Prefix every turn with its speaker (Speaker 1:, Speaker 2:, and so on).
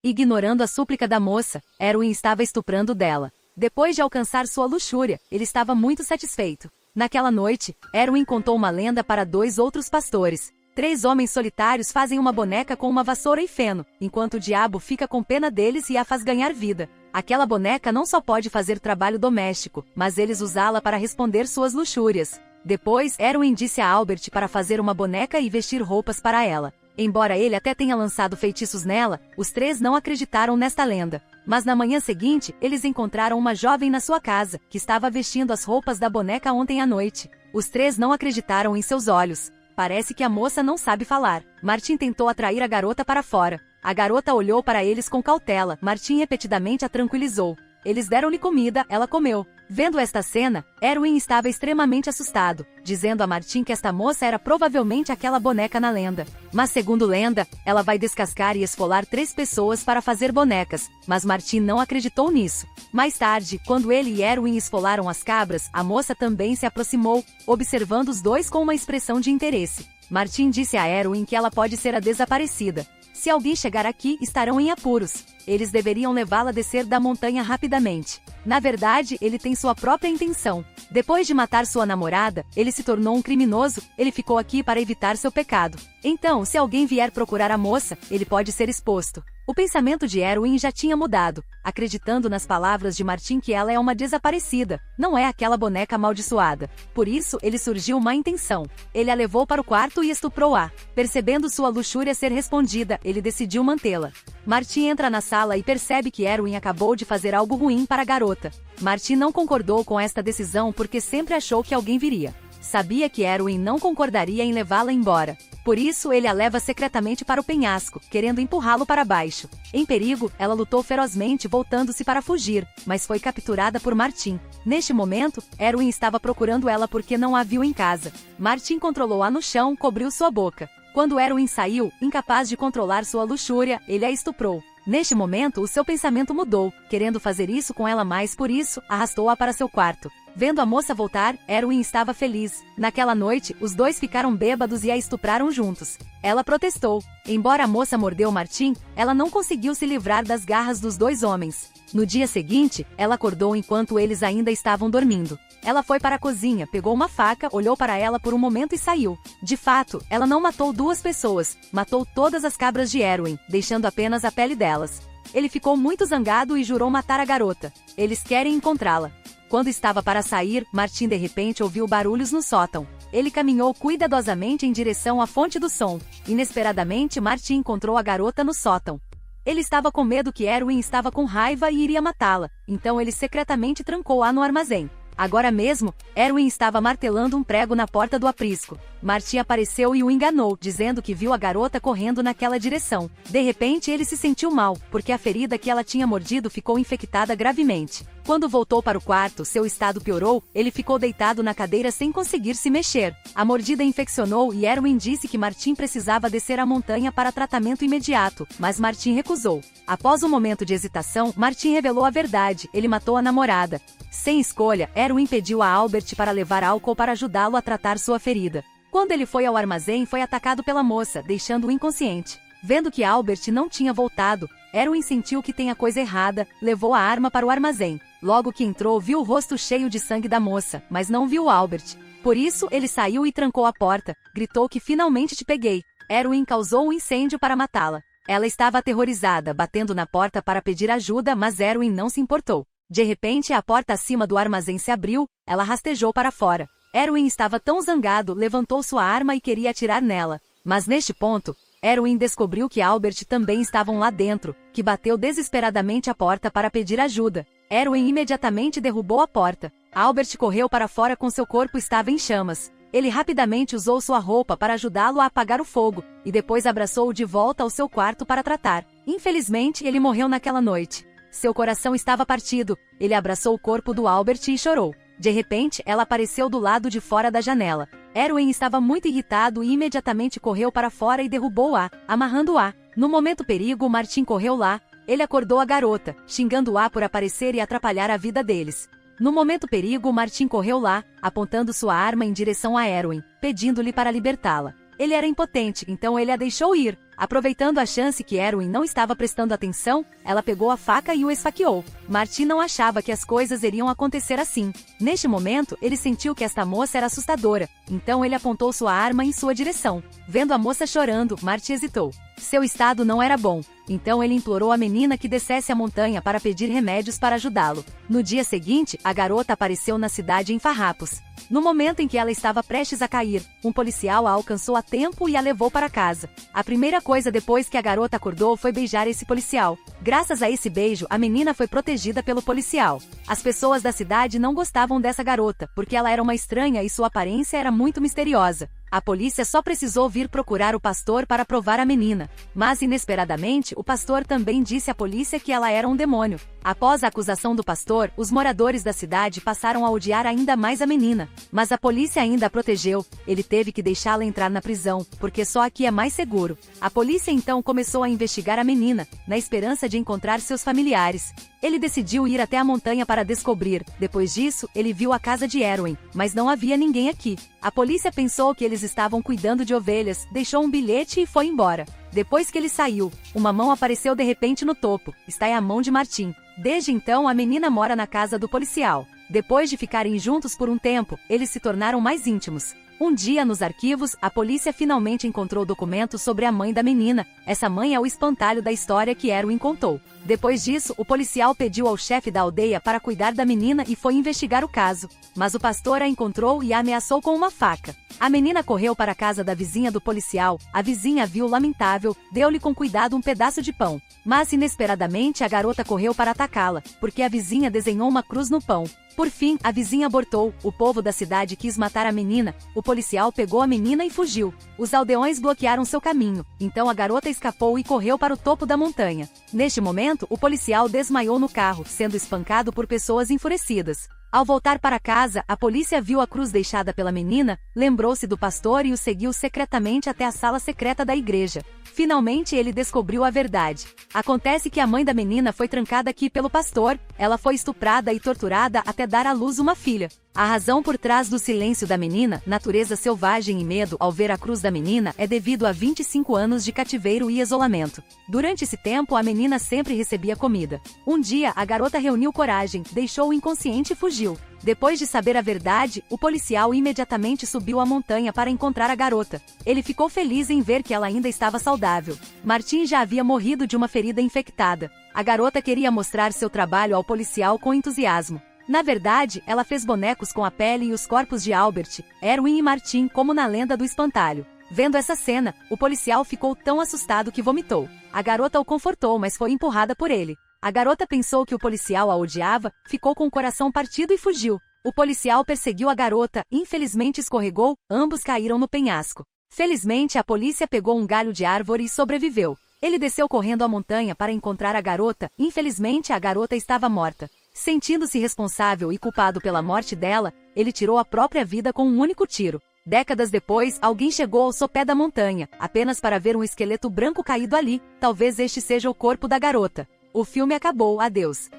Speaker 1: Ignorando a súplica da moça, Erwin estava estuprando dela. Depois de alcançar sua luxúria, ele estava muito satisfeito. Naquela noite, Erwin contou uma lenda para 2 outros pastores. 3 homens solitários fazem uma boneca com uma vassoura e feno, enquanto o diabo fica com pena deles e a faz ganhar vida. Aquela boneca não só pode fazer trabalho doméstico, mas eles usá-la para responder suas luxúrias. Depois, Erwin disse a Albert para fazer uma boneca e vestir roupas para ela. Embora ele até tenha lançado feitiços nela, os 3 não acreditaram nesta lenda. Mas na manhã seguinte, eles encontraram uma jovem na sua casa, que estava vestindo as roupas da boneca ontem à noite. Os 3 não acreditaram em seus olhos. Parece que a moça não sabe falar. Martin tentou atrair a garota para fora. A garota olhou para eles com cautela. Martin repetidamente a tranquilizou. Eles deram-lhe comida, ela comeu. Vendo esta cena, Erwin estava extremamente assustado, dizendo a Martin que esta moça era provavelmente aquela boneca na lenda. Mas segundo lenda, ela vai descascar e esfolar 3 pessoas para fazer bonecas, mas Martin não acreditou nisso. Mais tarde, quando ele e Erwin esfolaram as cabras, a moça também se aproximou, observando os 2 com uma expressão de interesse. Martin disse a Erwin que ela pode ser a desaparecida. Se alguém chegar aqui, estarão em apuros. Eles deveriam levá-la a descer da montanha rapidamente. Na verdade, ele tem sua própria intenção. Depois de matar sua namorada, ele se tornou um criminoso, ele ficou aqui para evitar seu pecado. Então, se alguém vier procurar a moça, ele pode ser exposto. O pensamento de Erwin já tinha mudado, acreditando nas palavras de Martin que ela é uma desaparecida, não é aquela boneca amaldiçoada. Por isso, ele surgiu uma intenção. Ele a levou para o quarto e estuprou-a. Percebendo sua luxúria ser respondida, ele decidiu mantê-la. Martin entra na sala e percebe que Erwin acabou de fazer algo ruim para a garota. Martin não concordou com esta decisão porque sempre achou que alguém viria. Sabia que Erwin não concordaria em levá-la embora. Por isso, ele a leva secretamente para o penhasco, querendo empurrá-lo para baixo. Em perigo, ela lutou ferozmente, voltando-se para fugir, mas foi capturada por Martin. Neste momento, Erwin estava procurando ela porque não a viu em casa. Martin controlou-a no chão, cobriu sua boca. Quando Erwin saiu, incapaz de controlar sua luxúria, ele a estuprou. Neste momento, o seu pensamento mudou, querendo fazer isso com ela mais, por isso, arrastou-a para seu quarto. Vendo a moça voltar, Erwin estava feliz. Naquela noite, os 2 ficaram bêbados e a estupraram juntos. Ela protestou. Embora a moça mordeu Martin, ela não conseguiu se livrar das garras dos 2 homens. No dia seguinte, ela acordou enquanto eles ainda estavam dormindo. Ela foi para a cozinha, pegou uma faca, olhou para ela por um momento e saiu. De fato, ela não matou 2 pessoas, matou todas as cabras de Erwin, deixando apenas a pele delas. Ele ficou muito zangado e jurou matar a garota. Eles querem encontrá-la. Quando estava para sair, Martin de repente ouviu barulhos no sótão. Ele caminhou cuidadosamente em direção à fonte do som. Inesperadamente, Martin encontrou a garota no sótão. Ele estava com medo que Erwin estava com raiva e iria matá-la, então ele secretamente trancou-a no armazém. Agora mesmo, Erwin estava martelando um prego na porta do aprisco. Martin apareceu e o enganou, dizendo que viu a garota correndo naquela direção. De repente, ele se sentiu mal, porque a ferida que ela tinha mordido ficou infectada gravemente. Quando voltou para o quarto, seu estado piorou, ele ficou deitado na cadeira sem conseguir se mexer. A mordida infeccionou e Erwin disse que Martin precisava descer a montanha para tratamento imediato, mas Martin recusou. Após um momento de hesitação, Martin revelou a verdade, ele matou a namorada. Sem escolha, Erwin pediu a Albert para levar álcool para ajudá-lo a tratar sua ferida. Quando ele foi ao armazém, foi atacado pela moça, deixando-o inconsciente. Vendo que Albert não tinha voltado, Erwin sentiu que tem a coisa errada, levou a arma para o armazém. Logo que entrou, viu o rosto cheio de sangue da moça, mas não viu Albert. Por isso, ele saiu e trancou a porta. Gritou que finalmente te peguei. Erwin causou um incêndio para matá-la. Ela estava aterrorizada, batendo na porta para pedir ajuda, mas Erwin não se importou. De repente, a porta acima do armazém se abriu, ela rastejou para fora. Erwin estava tão zangado, levantou sua arma e queria atirar nela. Mas neste ponto, Erwin descobriu que Albert também estavam lá dentro, que bateu desesperadamente a porta para pedir ajuda. Erwin imediatamente derrubou a porta. Albert correu para fora com seu corpo estava em chamas. Ele rapidamente usou sua roupa para ajudá-lo a apagar o fogo, e depois abraçou-o de volta ao seu quarto para tratar. Infelizmente, ele morreu naquela noite. Seu coração estava partido, ele abraçou o corpo do Albert e chorou. De repente, ela apareceu do lado de fora da janela. Erwin estava muito irritado e imediatamente correu para fora e derrubou-a, amarrando-a. No momento perigo, Martin correu lá. Ele acordou a garota, xingando-a por aparecer e atrapalhar a vida deles. No momento perigo, Martin correu lá, apontando sua arma em direção a Erwin, pedindo-lhe para libertá-la. Ele era impotente, então ele a deixou ir. Aproveitando a chance que Erwin não estava prestando atenção, ela pegou a faca e o esfaqueou. Martin não achava que as coisas iriam acontecer assim. Neste momento, ele sentiu que esta moça era assustadora, então ele apontou sua arma em sua direção. Vendo a moça chorando, Martin hesitou. Seu estado não era bom, então ele implorou à menina que descesse a montanha para pedir remédios para ajudá-lo. No dia seguinte, a garota apareceu na cidade em farrapos. No momento em que ela estava prestes a cair, um policial a alcançou a tempo e a levou para casa. A primeira coisa depois que a garota acordou foi beijar esse policial. Graças a esse beijo, a menina foi protegida pelo policial. As pessoas da cidade não gostavam dessa garota, porque ela era uma estranha e sua aparência era muito misteriosa. A polícia só precisou vir procurar o pastor para provar a menina. Mas, inesperadamente, o pastor também disse à polícia que ela era um demônio. Após a acusação do pastor, os moradores da cidade passaram a odiar ainda mais a menina. Mas a polícia ainda a protegeu. Ele teve que deixá-la entrar na prisão, porque só aqui é mais seguro. A polícia então começou a investigar a menina, na esperança de encontrar seus familiares. Ele decidiu ir até a montanha para descobrir. Depois disso, ele viu a casa de Erwin, mas não havia ninguém aqui. A polícia pensou que eles estavam cuidando de ovelhas, deixou um bilhete e foi embora. Depois que ele saiu, uma mão apareceu de repente no topo. Está a mão de Martin. Desde então, a menina mora na casa do policial. Depois de ficarem juntos por um tempo, eles se tornaram mais íntimos. Um dia, nos arquivos, a polícia finalmente encontrou documentos sobre a mãe da menina. Essa mãe é o espantalho da história que Erwin contou. Depois disso, o policial pediu ao chefe da aldeia para cuidar da menina e foi investigar o caso. Mas o pastor a encontrou e a ameaçou com uma faca. A menina correu para a casa da vizinha do policial. A vizinha a viu lamentável, deu-lhe com cuidado um pedaço de pão. Mas, inesperadamente, a garota correu para atacá-la, porque a vizinha desenhou uma cruz no pão. Por fim, a vizinha abortou. O povo da cidade quis matar a menina. O policial pegou a menina e fugiu. Os aldeões bloquearam seu caminho. Então a garota escapou e correu para o topo da montanha. Neste momento, o policial desmaiou no carro, sendo espancado por pessoas enfurecidas. Ao voltar para casa, a polícia viu a cruz deixada pela menina, lembrou-se do pastor e o seguiu secretamente até a sala secreta da igreja. Finalmente ele descobriu a verdade. Acontece que a mãe da menina foi trancada aqui pelo pastor, ela foi estuprada e torturada até dar à luz uma filha. A razão por trás do silêncio da menina, natureza selvagem e medo ao ver a cruz da menina, é devido a 25 anos de cativeiro e isolamento. Durante esse tempo, a menina sempre recebia comida. Um dia, a garota reuniu coragem, deixou o inconsciente e fugiu. Depois de saber a verdade, o policial imediatamente subiu a montanha para encontrar a garota. Ele ficou feliz em ver que ela ainda estava saudável. Martin já havia morrido de uma ferida infectada. A garota queria mostrar seu trabalho ao policial com entusiasmo. Na verdade, ela fez bonecos com a pele e os corpos de Albert, Erwin e Martin como na lenda do espantalho. Vendo essa cena, o policial ficou tão assustado que vomitou. A garota o confortou, mas foi empurrada por ele. A garota pensou que o policial a odiava, ficou com o coração partido e fugiu. O policial perseguiu a garota, infelizmente escorregou, ambos caíram no penhasco. Felizmente, a polícia pegou um galho de árvore e sobreviveu. Ele desceu correndo a montanha para encontrar a garota, infelizmente a garota estava morta. Sentindo-se responsável e culpado pela morte dela, ele tirou a própria vida com um único tiro. Décadas depois, alguém chegou ao sopé da montanha, apenas para ver um esqueleto branco caído ali. Talvez este seja o corpo da garota. O filme acabou, adeus.